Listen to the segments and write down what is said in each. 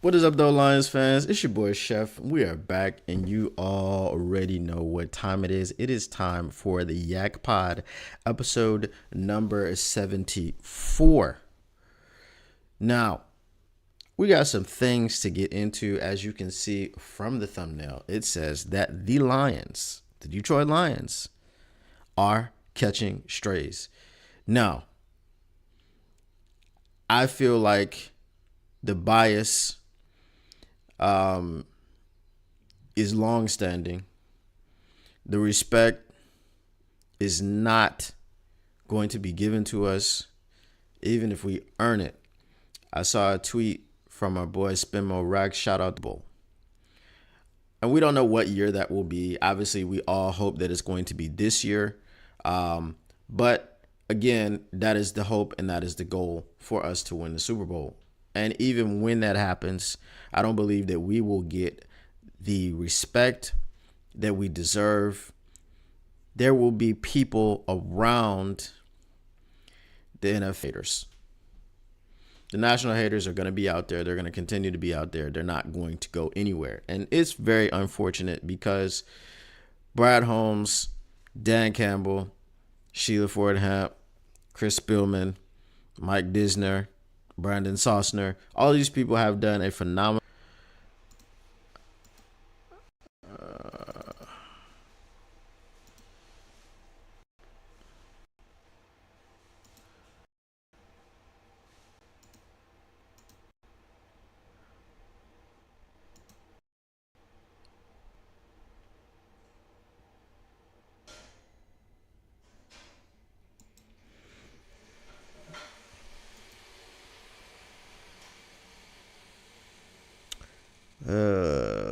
What is up, though, Lions fans? It's your boy, Chef. We are back, and you already know what time it is. It is time for the YAK Pod, episode number 74. Now, we got some things to get into. As you can see from the thumbnail, it says that the Lions, the Detroit Lions, are catching strays. Now, I feel like the bias is long-standing. The respect is not going to be given to us, even if we earn it. I saw a tweet from our boy Spinmo Rack. Shout out to Bull. And we don't know what year that will be. Obviously, we all hope that it's going to be this year. But again, that is the hope and that is the goal for us to win the Super Bowl. And even when that happens, I don't believe that we will get the respect that we deserve. There will be people around the NFL haters. The national haters are going to be out there. They're going to continue to be out there. They're not going to go anywhere. And it's very unfortunate because Brad Holmes, Dan Campbell, Sheila Ford Hamp, Chris Spielman, Mike Disner, Brandon Sosner, all these people have done a phenomenal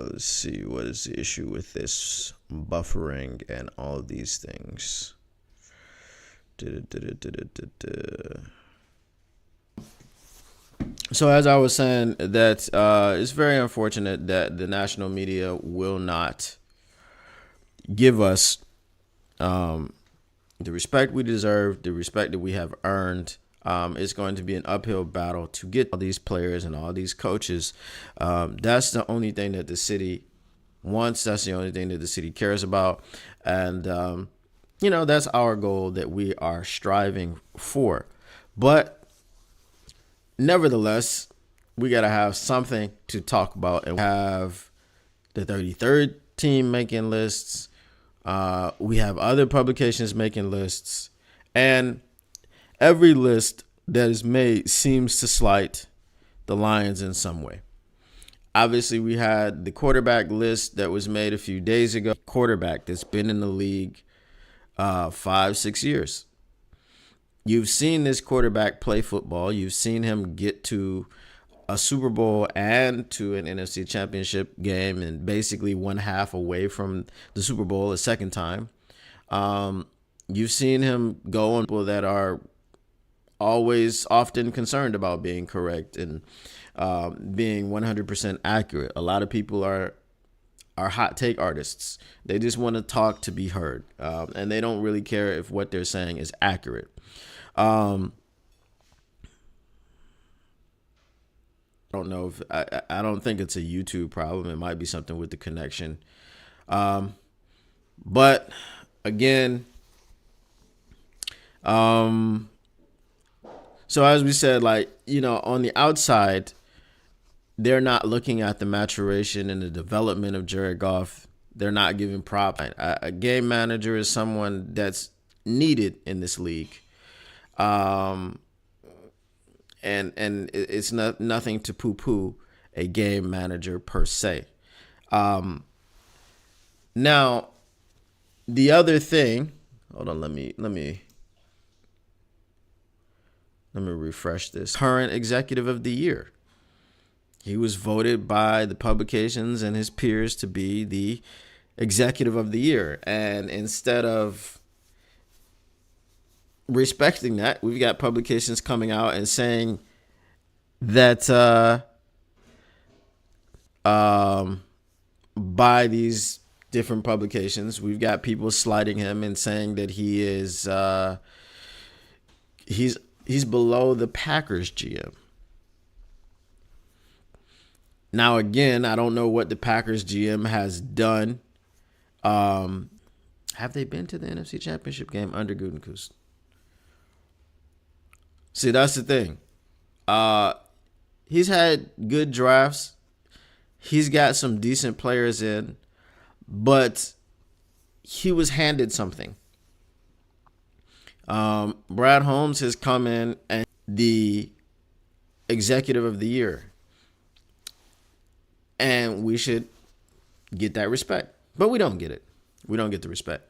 let's see, what is the issue with this buffering and all of these things. So as I was saying, that it's very unfortunate that the national media will not give us the respect we deserve, the respect that we have earned. It's going to be an uphill battle to get all these players and all these coaches. That's the only thing that the city wants. That's the only thing that the city cares about. And, that's our goal that we are striving for. But nevertheless, we got to have something to talk about. And we have the 33rd team making lists. We have other publications making lists. And every list that is made seems to slight the Lions in some way. Obviously, we had the quarterback list that was made a few days ago. Quarterback that's been in the league 5-6 years. You've seen this quarterback play football. You've seen him get to a Super Bowl and to an NFC Championship game and basically 1/2 away from the Super Bowl a second time. You've seen him go on people that are often concerned about being correct and being 100% accurate. A lot of people are hot take artists. They just want to talk to be heard, and they don't really care if what they're saying is accurate. I don't know if I don't think it's a YouTube problem. It might be something with the connection. But again, so as we said, on the outside, they're not looking at the maturation and the development of Jared Goff. They're not giving props. A game manager is someone that's needed in this league. And it's nothing to poo-poo a game manager per se. Now, the other thing, hold on, let me refresh this. Current executive of the year. He was voted by the publications and his peers to be the executive of the year. And instead of respecting that, we've got publications coming out and saying that by these different publications, we've got people slighting him and saying that he is he's below the Packers GM. Now, again, I don't know what the Packers GM has done. Have they been to the NFC Championship game under Gutekunst? See, that's the thing. He's had good drafts. He's got some decent players in, but he was handed something. Brad Holmes has come in and the executive of the year, and we should get that respect, but we don't get it. We don't get the respect.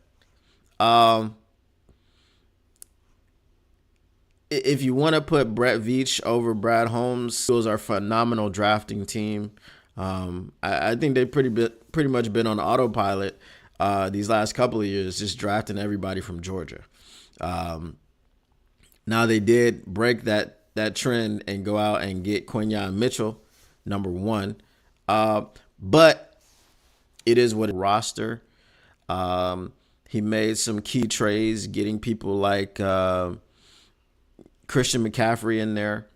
If you want to put Brett Veach over Brad Holmes, those are phenomenal drafting team. I think they pretty much been on autopilot these last couple of years, just drafting everybody from Georgia. Now they did break that trend and go out and get Quinyon Mitchell, number 1. But it is what roster. He made some key trades, getting people like Christian McCaffrey in there.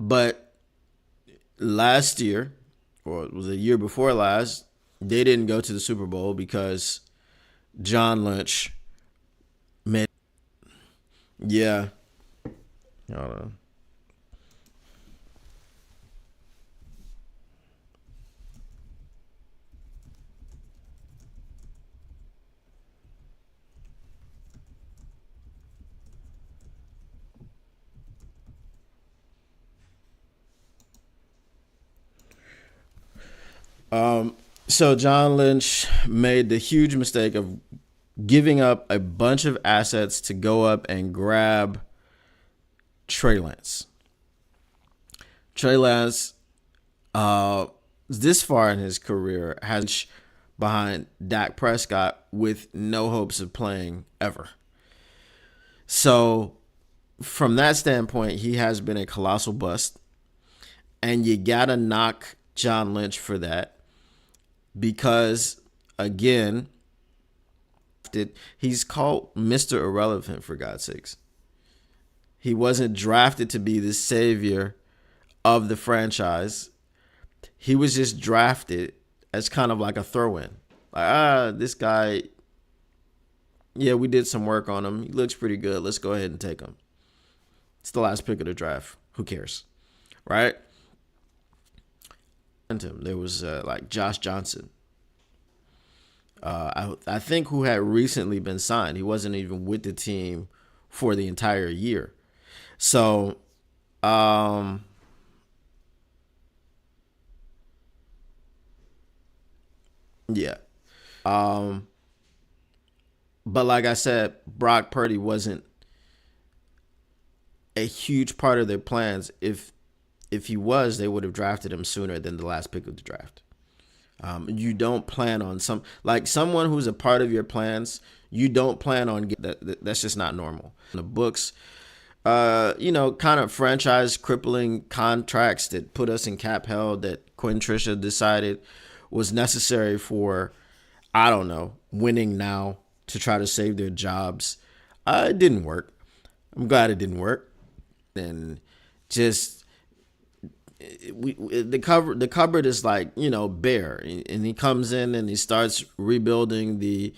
But last year, or it was the year before last, they didn't go to the Super Bowl because John Lynch made. Yeah. Hold on. So John Lynch made the huge mistake of giving up a bunch of assets to go up and grab Trey Lance. Trey Lance, this far in his career, has behind Dak Prescott with no hopes of playing ever. So from that standpoint, he has been a colossal bust. And you got to knock John Lynch for that. Because, again, he's called Mr. Irrelevant, for God's sakes. He wasn't drafted to be the savior of the franchise. He was just drafted as kind of like a throw-in. Like, this guy, yeah, we did some work on him. He looks pretty good. Let's go ahead and take him. It's the last pick of the draft. Who cares? Right? There was like Josh Johnson. I think who had recently been signed. He wasn't even with the team for the entire year. So, yeah. But like I said, Brock Purdy wasn't a huge part of their plans. If he was, they would have drafted him sooner than the last pick of the draft. You don't plan on someone who's a part of your plans. You don't plan on that's just not normal. In the books, kind of franchise crippling contracts that put us in cap hell that Quinn Trisha decided was necessary for, I don't know, winning now to try to save their jobs. It didn't work. I'm glad it didn't work. And just. The cupboard is like, bare, and he comes in and he starts rebuilding the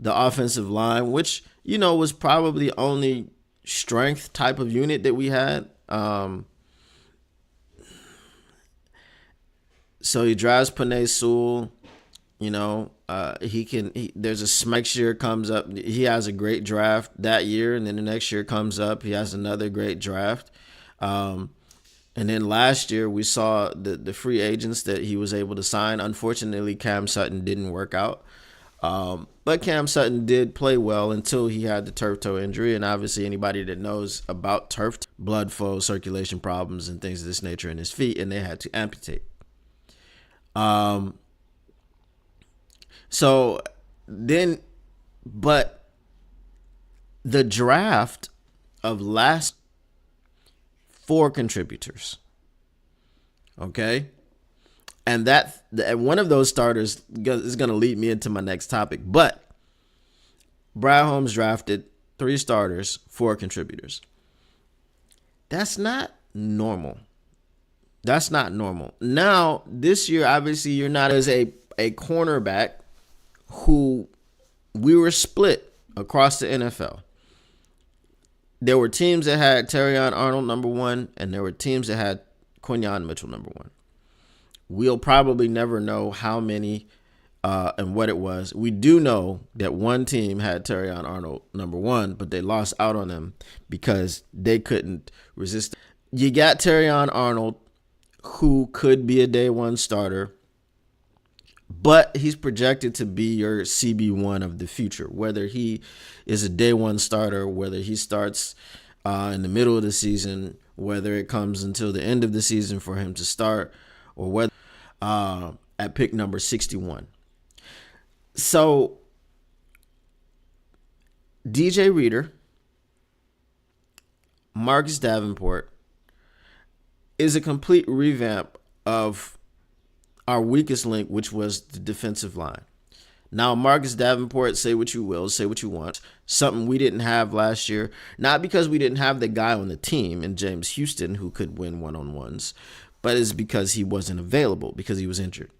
offensive line, which was probably the only strength type of unit that we had. So he drives Penei Sewell. There's a next year comes up. He has a great draft that year, and then the next year comes up. He has another great draft. And then last year we saw the free agents that he was able to sign. Unfortunately, Cam Sutton didn't work out. But Cam Sutton did play well until he had the turf toe injury. And obviously anybody that knows about turf, blood flow, circulation problems, and things of this nature in his feet, and they had to amputate. But the draft of last 4 contributors. Okay? And one of those starters is going to lead me into my next topic. But Brad Holmes drafted 3 starters, 4 contributors. That's not normal. That's not normal. Now, this year, obviously, you're not as a cornerback who we were split across the NFL. There were teams that had Terrion Arnold number one, and there were teams that had Quinyon Mitchell number one. We'll probably never know how many and what it was. We do know that one team had Terrion Arnold number one, but they lost out on him because they couldn't resist. You got Terrion Arnold, who could be a day one starter, but he's projected to be your CB1 of the future, whether he is a day one starter, whether he starts in the middle of the season, whether it comes until the end of the season for him to start, or whether at pick number 61. So DJ Reader, Marcus Davenport is a complete revamp of our weakest link, which was the defensive line. Now, Marcus Davenport, say what you will, say what you want. Something we didn't have last year, not because we didn't have the guy on the team in James Houston who could win one-on-ones, but it's because he wasn't available, because he was injured.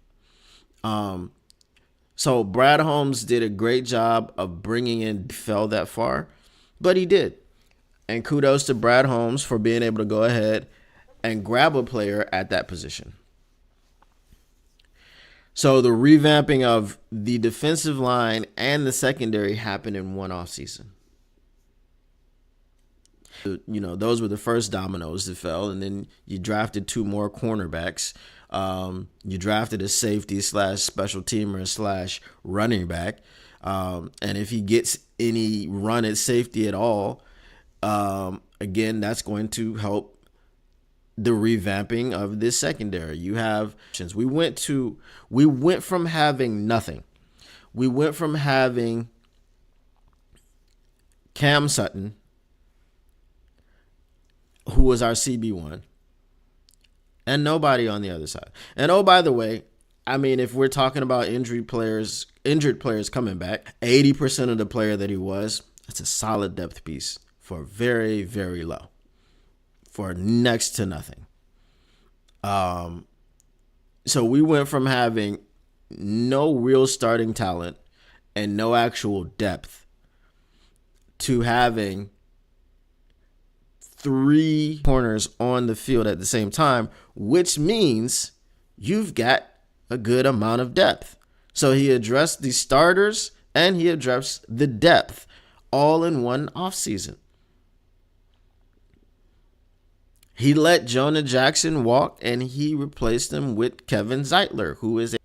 So Brad Holmes did a great job of bringing in, fell that far, but he did. And kudos to Brad Holmes for being able to go ahead and grab a player at that position. So the revamping of the defensive line and the secondary happened in one offseason. You know, those were the first dominoes that fell, and then you drafted two more cornerbacks. You drafted a safety / special teamer / running back. And if he gets any run at safety at all, again, that's going to help the revamping of this secondary. You have, we went from having nothing. We went from having Cam Sutton, who was our CB1, and nobody on the other side. And oh, by the way, I mean, if we're talking about injured players coming back, 80% of the player that he was, that's a solid depth piece for very, very low, for next to nothing. So we went from having no real starting talent and no actual depth to having three corners on the field at the same time, which means you've got a good amount of depth. So he addressed the starters and he addressed the depth all in one offseason. He let Jonah Jackson walk and he replaced him with Kevin Zeitler, who is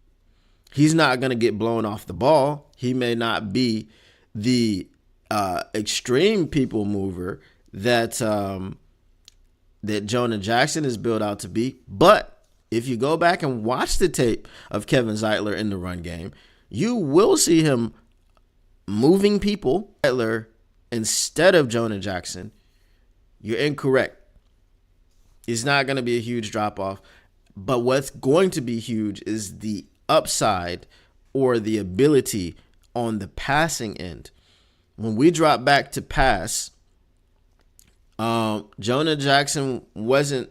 he's not going to get blown off the ball. He may not be the extreme people mover that Jonah Jackson is built out to be. But if you go back and watch the tape of Kevin Zeitler in the run game, you will see him moving people. Zeitler instead of Jonah Jackson, you're incorrect. It's not going to be a huge drop off. But what's going to be huge is the upside or the ability on the passing end. When we drop back to pass, Jonah Jackson wasn't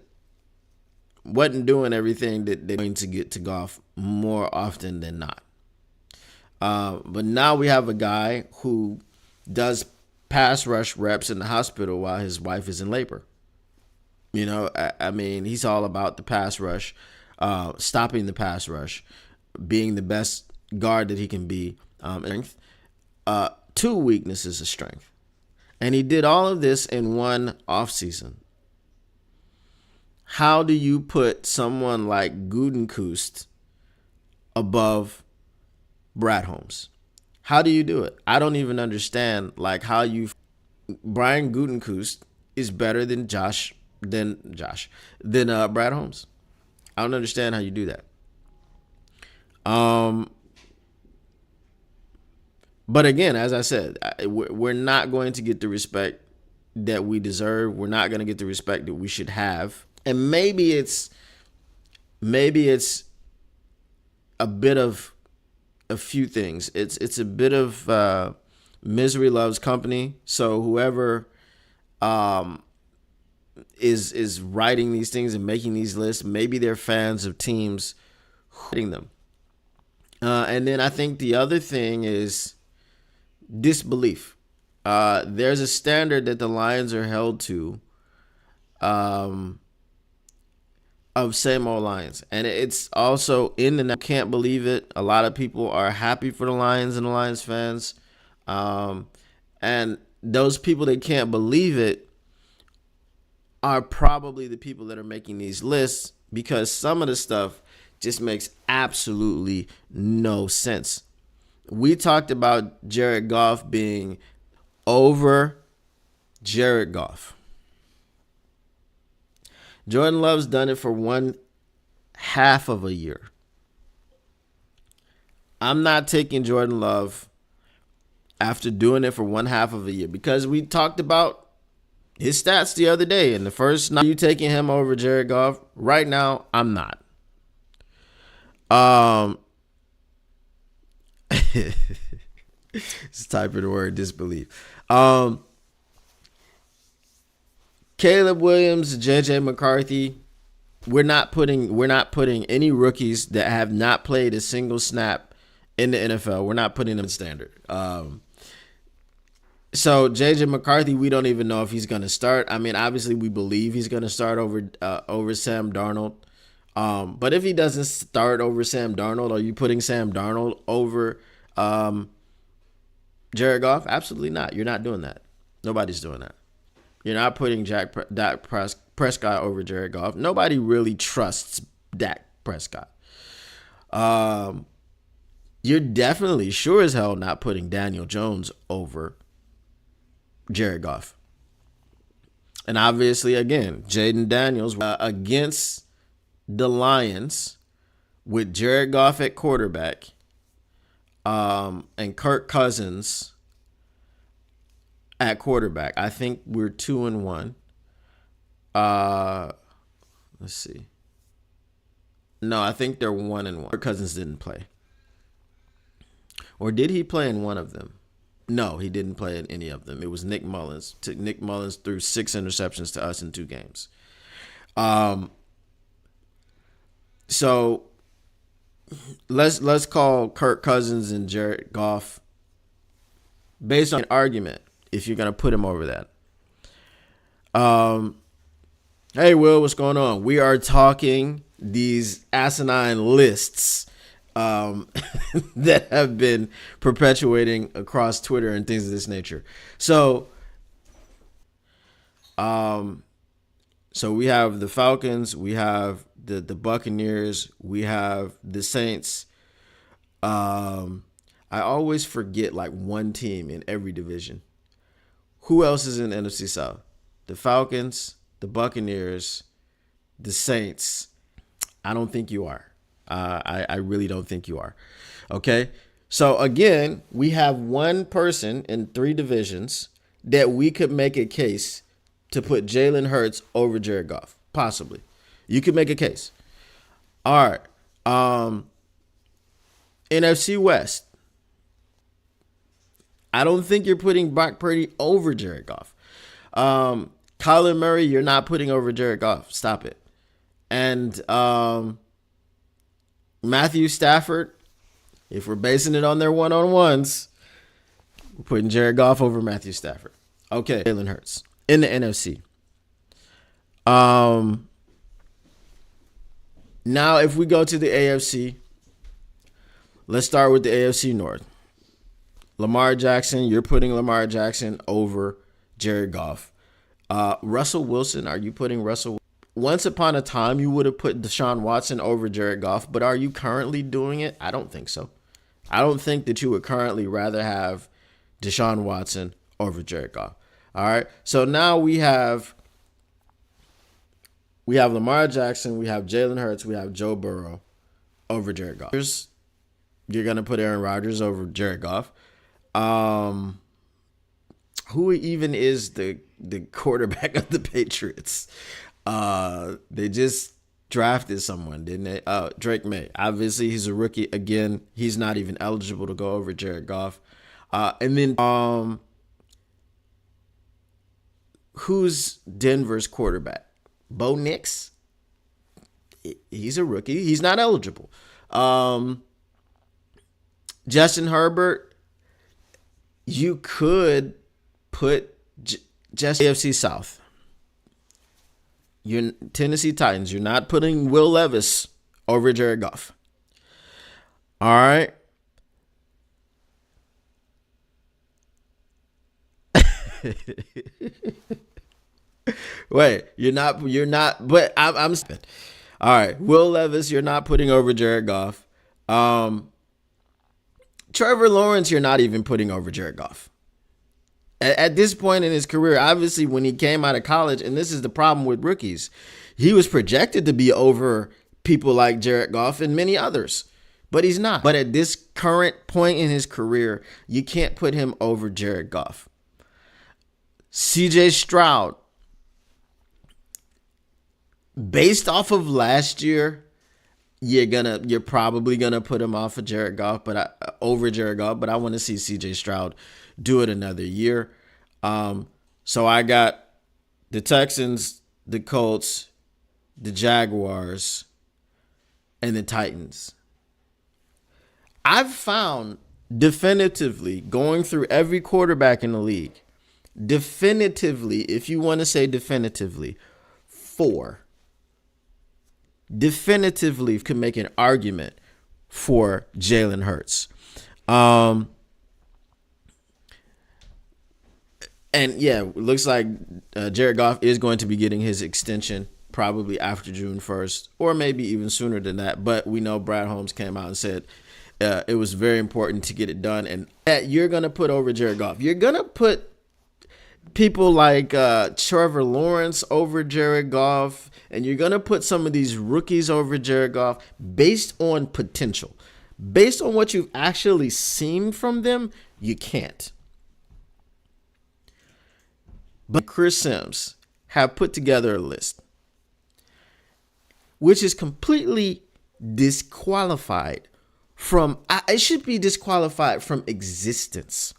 doing everything that they're going to get to golf more often than not. But now we have a guy who does pass rush reps in the hospital while his wife is in labor. You know, I mean, he's all about the pass rush, stopping the pass rush, being the best guard that he can be. Two weaknesses of strength. And he did all of this in one offseason. How do you put someone like Gutekunst above Brad Holmes? How do you do it? I don't even understand how you. Brian Gutekunst is better than Brad Holmes. I don't understand how you do that. But again, as I said, we're not going to get the respect that we deserve. We're not going to get the respect that we should have. And maybe it's a bit of a few things. It's a bit of misery loves company. So whoever is writing these things and making these lists. Maybe they're fans of teams hitting them. And then I think the other thing is disbelief. There's a standard that the Lions are held to of same old Lions. And it's also in the can't believe it. A lot of people are happy for the Lions and the Lions fans. And those people that can't believe it are probably the people that are making these lists, because some of the stuff just makes absolutely no sense. We talked about Jared Goff being over Jared Goff. Jordan Love's done it for 1/2 of a year. I'm not taking Jordan Love after doing it for 1/2 of a year, because we talked about his stats the other day. In the first night, you taking him over Jared Goff? Right now, I'm not. Just typing the word disbelief. Caleb Williams, JJ McCarthy. We're not putting any rookies that have not played a single snap in the NFL. We're not putting them in standard. So JJ McCarthy, we don't even know if he's going to start. I mean, obviously we believe he's going to start over Sam Darnold. But if he doesn't start over Sam Darnold, are you putting Sam Darnold over Jared Goff? Absolutely not. You're not doing that. Nobody's doing that. You're not putting Dak Prescott over Jared Goff. Nobody really trusts Dak Prescott. You're definitely sure as hell not putting Daniel Jones over Jared Goff. And obviously, again, Jaden Daniels against the Lions with Jared Goff at quarterback, and Kirk Cousins at quarterback. I think we're 2-1. Let's see. No, I think they're 1-1. Kirk Cousins didn't play. Or did he play in one of them? No, he didn't play in any of them. It was Nick Mullins. Nick Mullins threw 6 interceptions to us in 2 games. So let's call Kirk Cousins and Jared Goff, based on an argument, if you're gonna put him over that. Hey Will, what's going on? We are talking these asinine lists that have been perpetuating across Twitter and things of this nature. So we have the Falcons, we have the Buccaneers, we have the Saints. I always forget like one team in every division. Who else is in the NFC South? The Falcons, the Buccaneers, the Saints. I don't think you are. I really don't think you are. Okay. So again, we have one person in 3 divisions that we could make a case to put Jalen Hurts over Jared Goff. Possibly. You could make a case. All right. NFC West. I don't think you're putting Brock Purdy over Jared Goff. Kyler Murray, you're not putting over Jared Goff. Stop it. And Matthew Stafford, if we're basing it on their one-on-ones, we're putting Jared Goff over Matthew Stafford. Okay, Jalen Hurts in the NFC. Now, if we go to the AFC, let's start with the AFC North. Lamar Jackson, you're putting Lamar Jackson over Jared Goff. Russell Wilson, are you putting Russell? Once upon a time, you would have put Deshaun Watson over Jared Goff, but are you currently doing it? I don't think so. I don't think that you would currently rather have Deshaun Watson over Jared Goff. All right. So now we have Lamar Jackson, we have Jalen Hurts, we have Joe Burrow over Jared Goff. You're going to put Aaron Rodgers over Jared Goff. Who even is the quarterback of the Patriots? They just drafted someone, didn't they? Drake May. Obviously, he's a rookie. Again, he's not even eligible to go over Jared Goff. And then who's Denver's quarterback? Bo Nix? He's a rookie. He's not eligible. Justin Herbert, you could put just AFC South. Your Tennessee Titans. You're not putting Will Levis over Jared Goff. All right. Wait, you're not, but I'm all right. Will Levis, you're not putting over Jared Goff. Trevor Lawrence, you're not even putting over Jared Goff. At this point in his career, obviously when he came out of college, and this is the problem with rookies, he was projected to be over people like Jared Goff and many others, but he's not. But at this current point in his career, you can't put him over Jared Goff. CJ Stroud, based off of last year, you're probably gonna put him off of Jared Goff, over Jared Goff. But I want to see CJ Stroud do it another year. So I got the Texans, the Colts, the Jaguars, and the Titans. I've found definitively, going through every quarterback in the league, definitively, if you want to say definitively, 4 definitively can make an argument for Jalen Hurts. And yeah, it looks like Jared Goff is going to be getting his extension probably after June 1st, or maybe even sooner than that. But we know Brad Holmes came out and said it was very important to get it done. And that you're going to put over Jared Goff. You're going to put people like Trevor Lawrence over Jared Goff, and you're going to put some of these rookies over Jared Goff based on potential. Based on what you've actually seen from them, you can't. But Chris Sims have put together a list which is completely disqualified from, it should be disqualified from existence.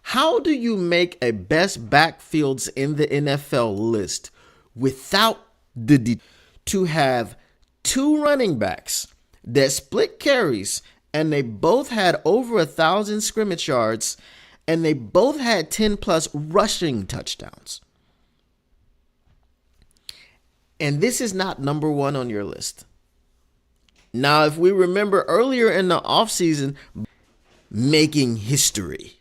How do you make a best backfields in the NFL list without to have 2 running backs that split carries and they both had over 1,000 scrimmage yards and they both had 10 plus rushing touchdowns? And this is not number 1 on your list. Now, if we remember earlier in the offseason, making history.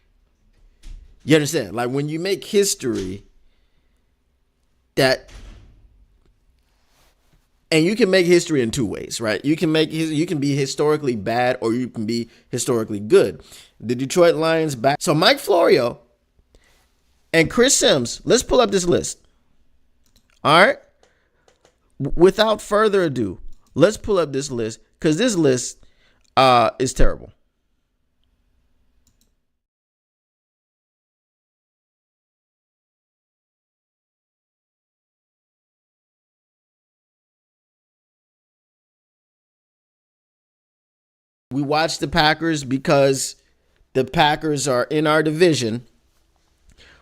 You understand? Like when you make history, and you can make history in 2 ways, right? You can be historically bad or you can be historically good. The Detroit Lions back. So Mike Florio and Chris Sims, let's pull up this list. All right. Without further ado, let's pull up this list because this list is terrible. We watch the Packers because the Packers are in our division.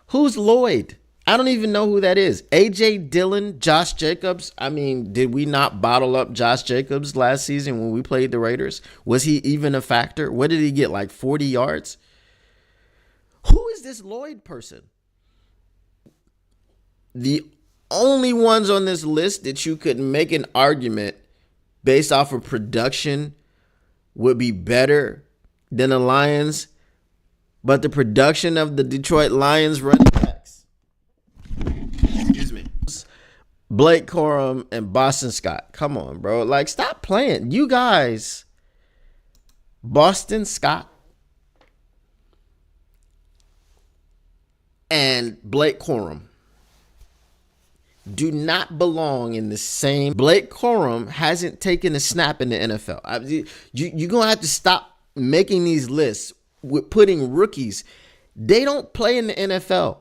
Who's Lloyd? I don't even know who that is. A.J. Dillon, Josh Jacobs. I mean, did we not bottle up Josh Jacobs last season when we played the Raiders? Was he even a factor? What did he get, like 40 yards? Who is this Lloyd person? The only ones on this list that you could make an argument based off of production would be better than the Lions, but the production of the Detroit Lions running backs, Blake Corum and Boston Scott. Come on, bro. Like, stop playing. You guys, Boston Scott and Blake Corum do not belong in the same. Blake Corum hasn't taken a snap in the NFL. You're going to have to stop making these lists with putting rookies. They don't play in the NFL.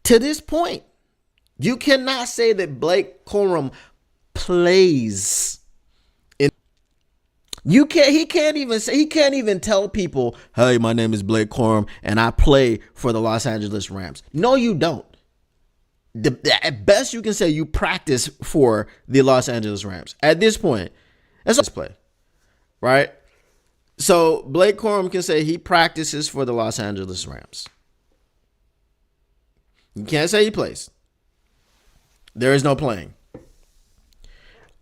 To this point, you cannot say that Blake Corum plays in. He can't even tell people, hey, my name is Blake Corum and I play for the Los Angeles Rams. No, you don't. At best you can say you practice for the Los Angeles Rams. At this point, that's let's play. Right? So Blake Corum can say he practices for the Los Angeles Rams. You can't say he plays. There is no playing.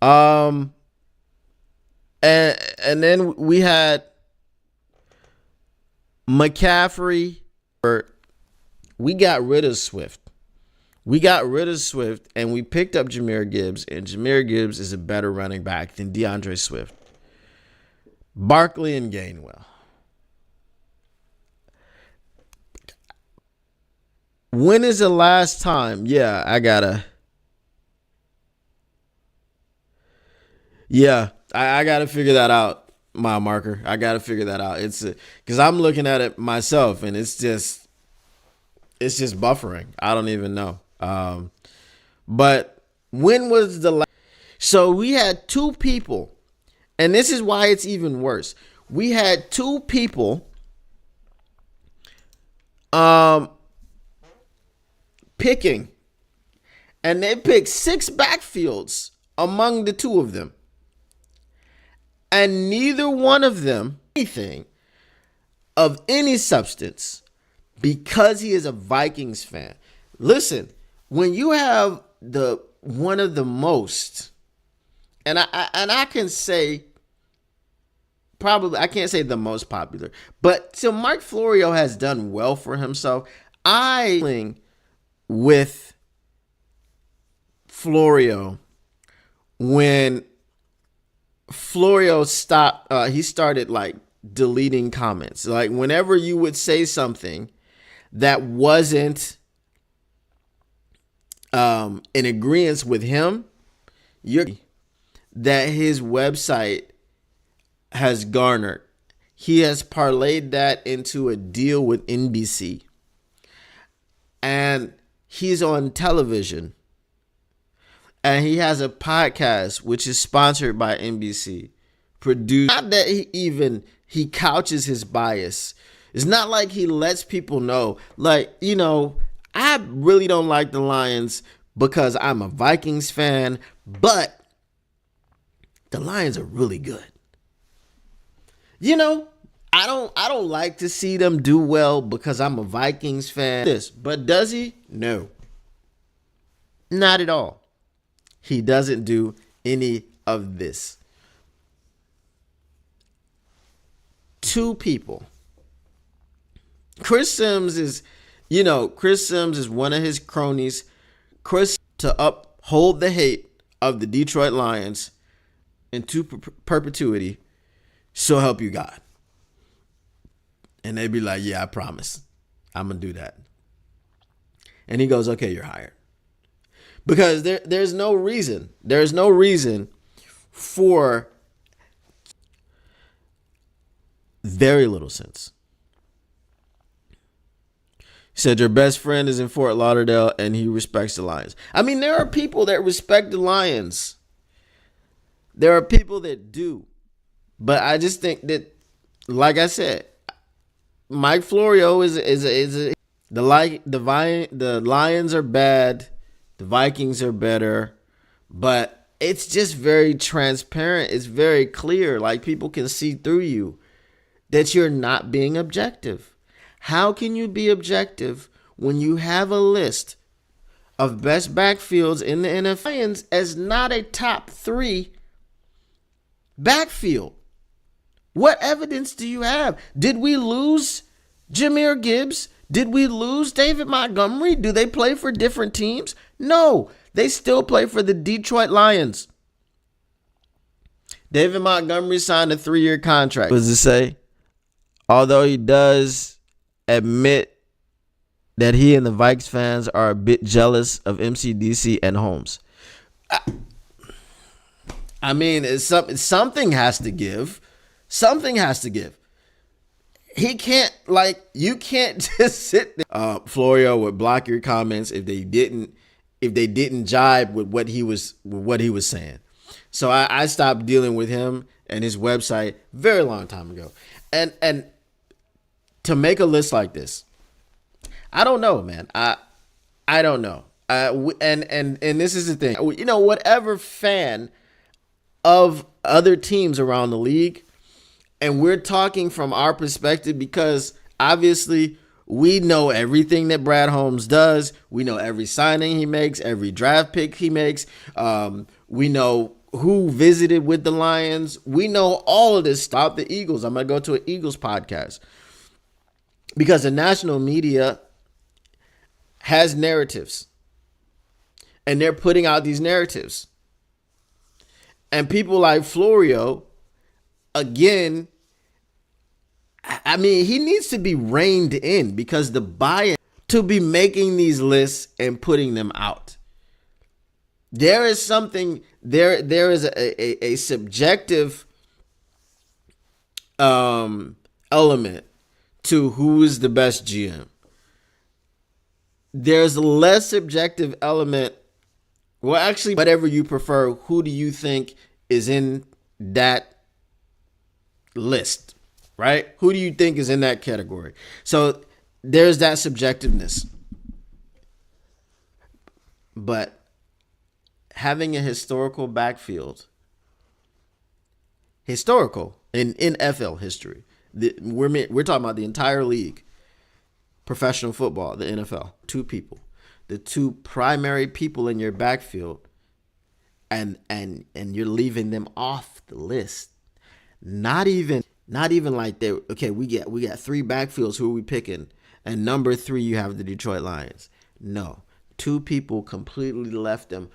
And then we had McCaffrey. We got rid of Swift. And we picked up Jahmyr Gibbs, and Jahmyr Gibbs is a better running back than DeAndre Swift. Barkley and Gainwell. When is the last time? I gotta figure that out, mile marker. I gotta figure that out. It's because I'm looking at it myself, and it's just buffering. I don't even know. But when was the last? So we had two people, and this is why it's even worse. We had two people picking, and they picked 6 backfields among the two of them. And neither one of them anything of any substance because he is a Vikings fan. Listen, when you have one of the most, and I can say probably I can't say the most popular, but so Mike Florio has done well for himself. With Florio when Florio stopped, he started like deleting comments. Like whenever you would say something that wasn't in agreement with him, that his website has garnered. He has parlayed that into a deal with NBC. And he's on television. And he has a podcast which is sponsored by NBC. Produced. Not that he couches his bias. It's not like he lets people know. Like, I really don't like the Lions because I'm a Vikings fan, but the Lions are really good. I don't like to see them do well because I'm a Vikings fan. But does he? No. Not at all. He doesn't do any of this. Two people. Chris Sims is one of his cronies. Chris, to uphold the hate of the Detroit Lions into perpetuity, so help you God. And they'd be like, yeah, I promise. I'm going to do that. And he goes, okay, you're hired. Because there's no reason. There's no reason for very little sense. He said your best friend is in Fort Lauderdale and he respects the Lions. I mean, there are people that respect the Lions. There are people that do. But I just think that, like I said, Mike Florio the Lions are bad, the Vikings are better, but it's just very transparent. It's very clear. Like people can see through you that you're not being objective. How can you be objective when you have a list of best backfields in the NFL as not a top 3 backfield? What evidence do you have? Did we lose Jahmyr Gibbs? Did we lose David Montgomery? Do they play for different teams? No, they still play for the Detroit Lions. David Montgomery signed a 3-year contract. What does it say? Although he does admit that he and the Vikes fans are a bit jealous of MCDC and Holmes. I mean, something has to give. Something has to give. He can't, you can't just sit there. Florio would block your comments if they didn't jibe with what he was saying. So I stopped dealing with him and his website very long time ago. And to make a list like this, I don't know, man. I don't know. And this is the thing. You know, whatever fan of other teams around the league, and we're talking from our perspective because obviously we know everything that Brad Holmes does. We know every signing he makes, every draft pick he makes. We know who visited with the Lions. We know all of this stuff. The Eagles. I'm going to go to an Eagles podcast because the national media has narratives, and they're putting out these narratives. And people like Florio, again, I mean, he needs to be reined in because the buy-in to be making these lists and putting them out. There is something, there is a subjective element to who is the best GM. There's a less subjective element. Well, actually, whatever you prefer, who do you think is in that list, right? Who do you think is in that category? So there's that subjectiveness. But having a historical backfield, historical in NFL history, we're talking about the entire league, professional football, the NFL, two people. The two primary people in your backfield, and you're leaving them off the list. Not even like they okay. We got three backfields. Who are we picking? And number 3, you have the Detroit Lions. No, two people completely left them.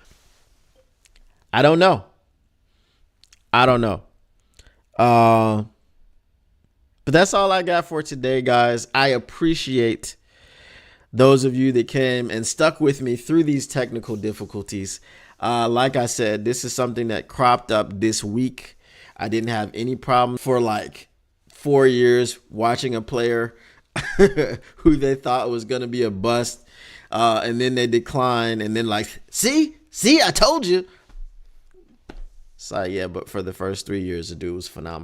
I don't know. But that's all I got for today, guys. I appreciate those of you that came and stuck with me through these technical difficulties. Like I said, this is something that cropped up this week. I didn't have any problem for like 4 years watching a player who they thought was going to be a bust. And then they decline. And then like, see, I told you. So yeah, but for the first 3 years, the dude was phenomenal.